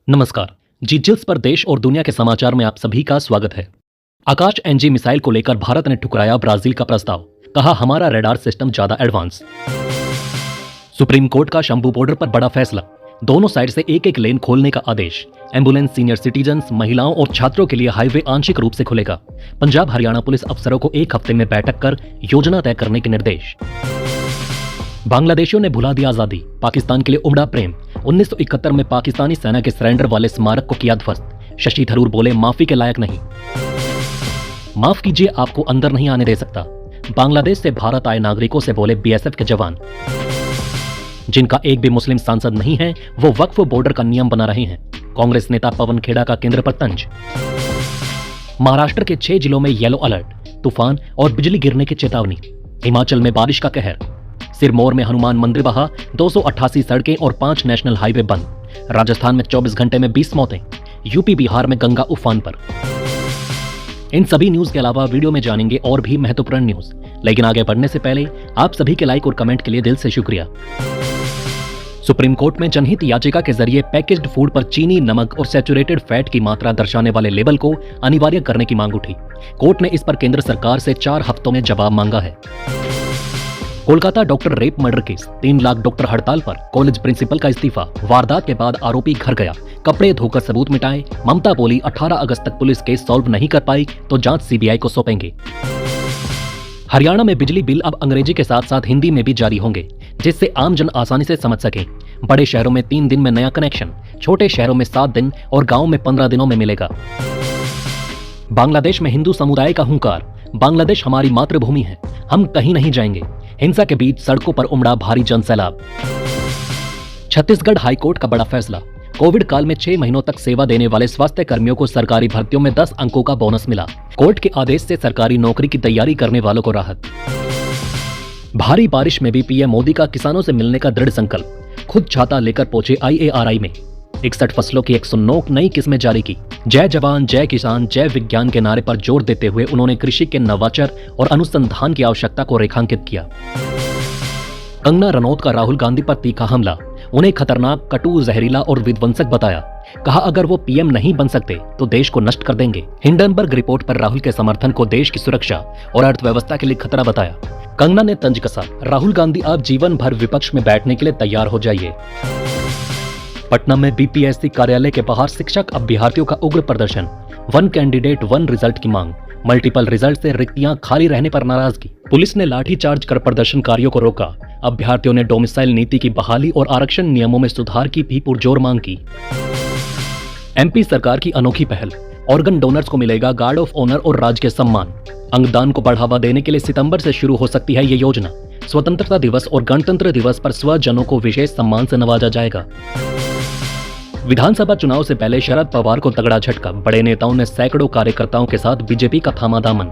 नमस्कार। जीजल्स पर देश और दुनिया के समाचार में आप सभी का स्वागत है। आकाश एनजी मिसाइल को लेकर भारत ने ठुकराया ब्राजील का प्रस्ताव, कहा हमारा रडार सिस्टम ज्यादा एडवांस। सुप्रीम कोर्ट का शंभू बॉर्डर पर बड़ा फैसला, दोनों साइड से एक एक लेन खोलने का आदेश। एम्बुलेंस, सीनियर सिटीजन्स, महिलाओं और छात्रों के लिए हाईवे आंशिक रूप से खुलेगा। पंजाब हरियाणा पुलिस अफसरों को एक हफ्ते में बैठक कर योजना तय करने के निर्देश। बांग्लादेशियों ने भुला दी आजादी, पाकिस्तान के लिए उमड़ा प्रेम। 1971 में पाकिस्तानी सेना के सरेंडर वाले स्मारक को किया ध्वस्त। शशि थरूर बोले माफी के लायक नहीं। माफ कीजिए, आपको अंदर नहीं आने दे सकता। बांग्लादेश से भारत आए नागरिकों से बोले बीएसएफ के जवान। जिनका एक भी मुस्लिम सांसद नहीं है वो वक्फ बॉर्डर का नियम बना रहे हैं। कांग्रेस नेता पवन खेड़ा का केंद्र पर तंज। महाराष्ट्र के 6 जिलों में येलो अलर्ट, तूफान और बिजली गिरने की चेतावनी। हिमाचल में बारिश का कहर। सिरमौर में हनुमान मंदिर बहा, 288 सड़कें और 5 नेशनल हाईवे बंद। राजस्थान में 24 घंटे में 20 मौतें। यूपी बिहार में गंगा उफान पर। इन सभी न्यूज के अलावा वीडियो में जानेंगे और भी महत्वपूर्ण न्यूज, लेकिन आगे बढ़ने से पहले आप सभी के लाइक और कमेंट के लिए दिल से शुक्रिया। सुप्रीम कोर्ट में जनहित याचिका के जरिए पैकेज्ड फूड पर चीनी, नमक और सैचुरेटेड फैट की मात्रा दर्शाने वाले लेबल को अनिवार्य करने की मांग उठी। कोर्ट ने इस पर केंद्र सरकार से 4 हफ्तों में जवाब मांगा है। Kolkata doctor rape murder case, 3 lakh doctor हड़ताल पर, कॉलेज प्रिंसिपल का इस्तीफा। वारदात के बाद आरोपी घर गया, कपड़े धोकर सबूत मिटाए। ममता बोली 18 अगस्त तक पुलिस केस सॉल्व नहीं कर पाई तो जांच सीबीआई को सौंपेंगे। हरियाणा में बिजली बिल अब अंग्रेजी के साथ साथ हिंदी में भी जारी होंगे, जिससे आम जन आसानी से समझ सके। बड़े शहरों में 3 दिन में नया कनेक्शन, छोटे शहरों में 7 दिन और गाँव में 15 दिनों में मिलेगा। बांग्लादेश में हिंदू समुदाय का हुंकार, बांग्लादेश हमारी मातृभूमि है, हम कहीं नहीं जाएंगे। हिंसा के बीच सड़कों पर उमड़ा भारी जनसैलाब। छत्तीसगढ़ हाईकोर्ट का बड़ा फैसला, कोविड काल में 6 महीनों तक सेवा देने वाले स्वास्थ्य कर्मियों को सरकारी भर्तियों में 10 अंकों का बोनस मिला। कोर्ट के आदेश से सरकारी नौकरी की तैयारी करने वालों को राहत। भारी बारिश में भी पीएम मोदी का किसानों से मिलने का दृढ़ संकल्प, खुद छाता लेकर पहुंचे IARI में। 61 फसलों की 109 नई किस्में जारी की। जय जवान, जय किसान, जय विज्ञान के नारे पर जोर देते हुए उन्होंने कृषि के नवाचार और अनुसंधान की आवश्यकता को रेखांकित किया। कंगना रनौत का राहुल गांधी पर तीखा हमला, उन्हें खतरनाक, कटु, जहरीला और विध्वंसक बताया। कहा अगर वो पीएम नहीं बन सकते तो देश को नष्ट कर देंगे। हिंडनबर्ग रिपोर्ट पर राहुल के समर्थन को देश की सुरक्षा और अर्थव्यवस्था के लिए खतरा बताया। कंगना ने तंज कसा, राहुल गांधी आप जीवन भर विपक्ष में बैठने के लिए तैयार हो जाइए। पटना में बीपीएससी कार्यालय के बाहर शिक्षक अभ्यर्थियों का उग्र प्रदर्शन, 1 कैंडिडेट 1 रिजल्ट की मांग। मल्टीपल रिजल्ट से रिक्तियां खाली रहने पर नाराजगी। पुलिस ने लाठीचार्ज कर प्रदर्शनकारियों को रोका। अभ्यर्थियों ने डोमिसाइल नीति की बहाली और आरक्षण नियमों में सुधार की भी पुरजोर मांग की। एमपी सरकार की अनोखी पहल, ऑर्गन डोनर्स को मिलेगा गार्ड ऑफ ऑनर और राजकीय सम्मान। अंगदान को बढ़ावा देने के लिए सितंबर से शुरू हो सकती है ये योजना। स्वतंत्रता दिवस और गणतंत्र दिवस पर स्वजनों को विशेष सम्मान से नवाजा जाएगा। विधानसभा चुनाव से पहले शरद पवार को तगड़ा झटका, बड़े नेताओं ने सैकड़ों कार्यकर्ताओं के साथ बीजेपी का थामा दामन।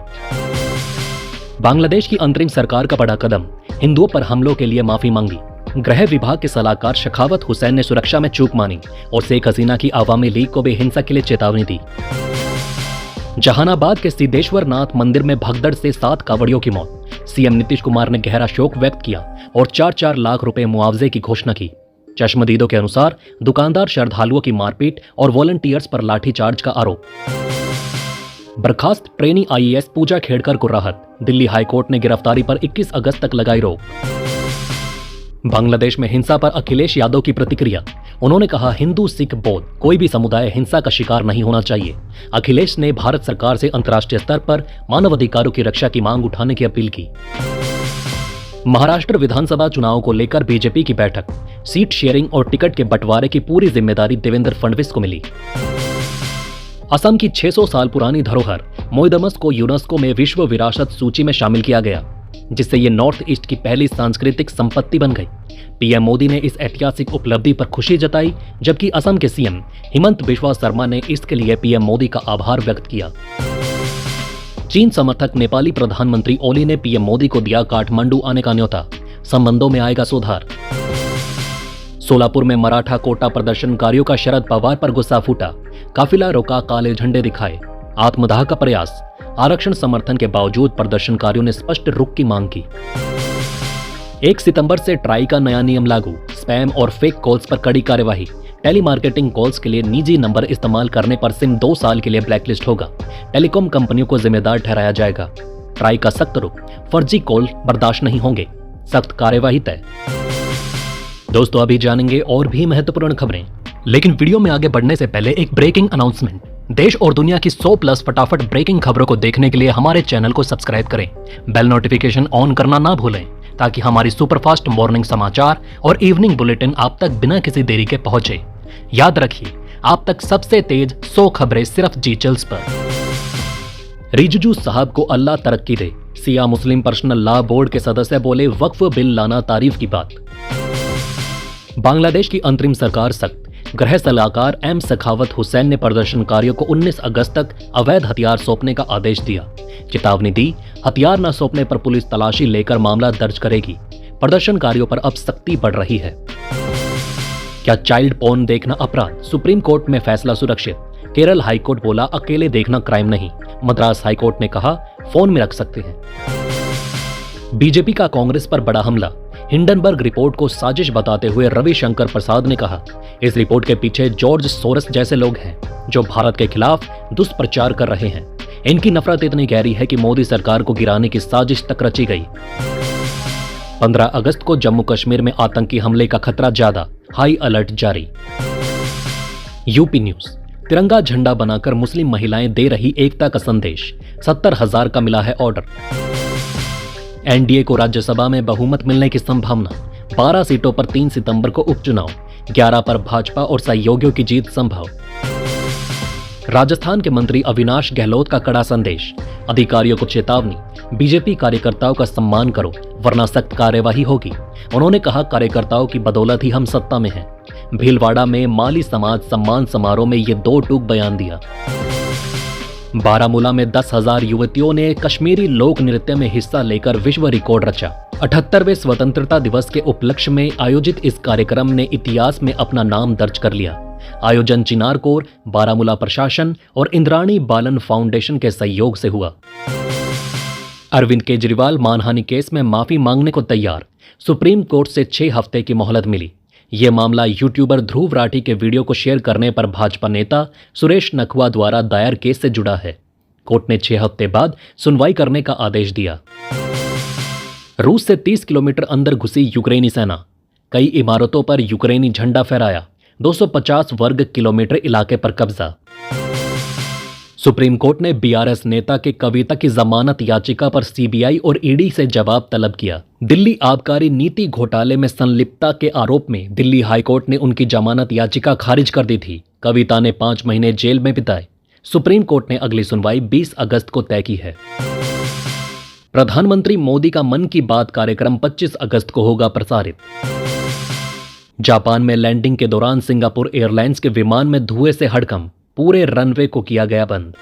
बांग्लादेश की अंतरिम सरकार का बड़ा कदम, हिंदुओं पर हमलों के लिए माफी मांगी। गृह विभाग के सलाहकार शखावत हुसैन ने सुरक्षा में चूक मानी और शेख हसीना की आवामी लीग को भी हिंसा के लिए चेतावनी दी। जहानाबाद के सिद्धेश्वर नाथ मंदिर में भगदड़ से 7 कांवड़ियों की मौत, सीएम नीतीश कुमार ने गहरा शोक व्यक्त किया और 4-4 लाख रुपए मुआवजे की घोषणा की। चश्मदीदों के अनुसार दुकानदार श्रद्धालुओं की मारपीट और वॉलंटियर्स पर लाठीचार्ज का आरोप। बर्खास्त ट्रेनी IAS पूजा खेड़कर को राहत, दिल्ली हाईकोर्ट ने गिरफ्तारी पर 21 अगस्त तक लगाई रोक। बांग्लादेश में हिंसा पर अखिलेश यादव की प्रतिक्रिया, उन्होंने कहा हिंदू, सिख, बौद्ध कोई भी समुदाय हिंसा का शिकार नहीं होना चाहिए। अखिलेश ने भारत सरकार से अंतर्राष्ट्रीय स्तर पर मानवाधिकारों की रक्षा की मांग उठाने की अपील की। महाराष्ट्र विधानसभा चुनाव को लेकर बीजेपी की बैठक, सीट शेयरिंग और टिकट के बंटवारे की पूरी जिम्मेदारी देवेंद्र फडणवीस को मिली। असम की 600 साल पुरानी धरोहर मोइदमस को यूनेस्को में विश्व विरासत सूची में शामिल किया गया, जिससे ये नॉर्थ ईस्ट की पहली सांस्कृतिक संपत्ति बन गई। पीएम मोदी ने इस ऐतिहासिक उपलब्धि पर खुशी जताई, जबकि असम के सीएम हिमंत बिस्वा शर्मा ने इसके लिए पीएम मोदी का आभार व्यक्त किया। चीन समर्थक नेपाली प्रधानमंत्री ओली ने पीएम मोदी को दिया काठमांडू आने का न्योता, संबंधों में आएगा सुधार। सोलापुर में मराठा कोटा प्रदर्शनकारियों का शरद पवार पर गुस्सा फूटा, काफिला रोका, काले झंडे दिखाए, आत्मदाह का प्रयास। आरक्षण समर्थन के बावजूद प्रदर्शनकारियों ने स्पष्ट रुख की मांग की। 1 सितंबर से ट्राई का नया नियम लागू, स्पैम और फेक कॉल्स पर कड़ी कार्यवाही। टेलीमार्केटिंग कॉल्स के लिए निजी नंबर इस्तेमाल करने पर सिम 2 साल के लिए ब्लैकलिस्ट होगा। टेलीकॉम कंपनियों को जिम्मेदार ठहराया जाएगा। ट्राई का सख्त रुख, फर्जी कॉल बर्दाश्त नहीं होंगे, सख्त कार्यवाही तय। दोस्तों अभी जानेंगे और भी महत्वपूर्ण खबरें, लेकिन वीडियो में आगे बढ़ने से पहले एक ब्रेकिंग अनाउंसमेंट। देश और दुनिया की 100+ फटाफट ब्रेकिंग खबरों को देखने के लिए हमारे चैनल को सब्सक्राइब करें, बेल नोटिफिकेशन ऑन करना ना भूलें, ताकि हमारी सुपरफास्ट मॉर्निंग समाचार और इवनिंग बुलेटिन आप तक बिना किसी देरी के पहुंचे। याद रखिए, आप तक सबसे तेज 100 खबरें सिर्फ जी चैनल्स पर। रिजिजू साहब को अल्लाह तरक्की दे, सिया मुस्लिम पर्सनल लॉ बोर्ड के सदस्य बोले वक्फ बिल लाना तारीफ की बात। बांग्लादेश की अंतरिम सरकार सख्त, गृह सलाहकार एम सखावत हुसैन ने प्रदर्शनकारियों को 19 अगस्त तक अवैध हथियार सौंपने का आदेश दिया। चेतावनी दी, हथियार न सौंपने पर पुलिस तलाशी लेकर मामला दर्ज करेगी। प्रदर्शनकारियों पर अब सख्ती बढ़ रही है। क्या चाइल्ड पोर्न देखना अपराध, सुप्रीम कोर्ट में फैसला सुरक्षित। केरल हाईकोर्ट बोला अकेले देखना क्राइम नहीं। मद्रास हाईकोर्ट ने कहा फोन में रख सकते हैं। बीजेपी का कांग्रेस पर बड़ा हमला, हिंडनबर्ग रिपोर्ट को साजिश बताते हुए रविशंकर प्रसाद ने कहा इस रिपोर्ट के पीछे जॉर्ज सोरस जैसे लोग हैं जो भारत के खिलाफ दुष्प्रचार कर रहे हैं। इनकी नफरत इतनी गहरी है कि मोदी सरकार को गिराने की साजिश तक रची गई। 15 अगस्त को जम्मू कश्मीर में आतंकी हमले का खतरा ज्यादा, हाई अलर्ट जारी। यूपी न्यूज, तिरंगा झंडा बनाकर मुस्लिम महिलाएं दे रही एकता का संदेश, 70,000 का मिला है ऑर्डर। एनडीए को राज्यसभा में बहुमत मिलने की संभावना, 12 सीटों पर 3 सितंबर को उपचुनाव, 11 पर भाजपा और सहयोगियों की जीत संभव। राजस्थान के मंत्री अविनाश गहलोत का कड़ा संदेश, अधिकारियों को चेतावनी, बीजेपी कार्यकर्ताओं का सम्मान करो वरना सख्त कार्यवाही होगी। उन्होंने कहा कार्यकर्ताओं की बदौलत ही हम सत्ता में हैं। भीलवाड़ा में माली समाज सम्मान समारोह में ये 2 टूक बयान दिया। बारामूला में 10,000 युवतियों ने कश्मीरी लोक नृत्य में हिस्सा लेकर विश्व रिकॉर्ड रचा। 78वें स्वतंत्रता दिवस के उपलक्ष्य में आयोजित इस कार्यक्रम ने इतिहास में अपना नाम दर्ज कर लिया। आयोजन चिनार कोर, बारामूला प्रशासन और इंद्राणी बालन फाउंडेशन के सहयोग से हुआ। अरविंद केजरीवाल मानहानि केस में माफी मांगने को तैयार, सुप्रीम कोर्ट से 6 हफ्ते की मोहलत मिली। ये मामला यूट्यूबर ध्रुव राठी के वीडियो को शेयर करने पर भाजपा नेता सुरेश नखवा द्वारा दायर केस से जुड़ा है। कोर्ट ने 6 हफ्ते बाद सुनवाई करने का आदेश दिया। रूस से 30 किलोमीटर अंदर घुसी यूक्रेनी सेना, कई इमारतों पर यूक्रेनी झंडा फहराया, 250 वर्ग किलोमीटर इलाके पर कब्जा। सुप्रीम कोर्ट ने बीआरएस नेता के कविता की जमानत याचिका पर सीबीआई और ईडी से जवाब तलब किया। दिल्ली आबकारी नीति घोटाले में संलिप्तता के आरोप में दिल्ली हाईकोर्ट ने उनकी जमानत याचिका खारिज कर दी थी। कविता ने 5 महीने जेल में बिताए। सुप्रीम कोर्ट ने अगली सुनवाई 20 अगस्त को तय की है। प्रधानमंत्री मोदी का मन की बात कार्यक्रम 25 अगस्त को होगा प्रसारित। जापान में लैंडिंग के दौरान सिंगापुर एयरलाइंस के विमान में धुएं से हड़कंप, पूरे रनवे को किया गया बंद।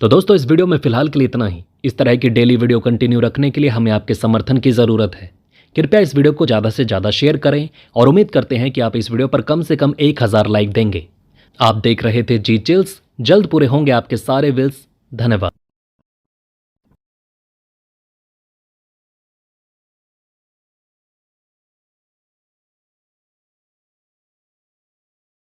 तो दोस्तों इस वीडियो में फिलहाल के लिए इतना ही। इस तरह की डेली वीडियो कंटिन्यू रखने के लिए हमें आपके समर्थन की जरूरत है। कृपया इस वीडियो को ज़्यादा से ज़्यादा शेयर करें और उम्मीद करते हैं कि आप इस वीडियो पर कम से कम 1000 लाइक देंगे। आप देख रहे थे जी चिल्स, जल्द पूरे होंगे आपके सारे विल्स। धन्यवाद।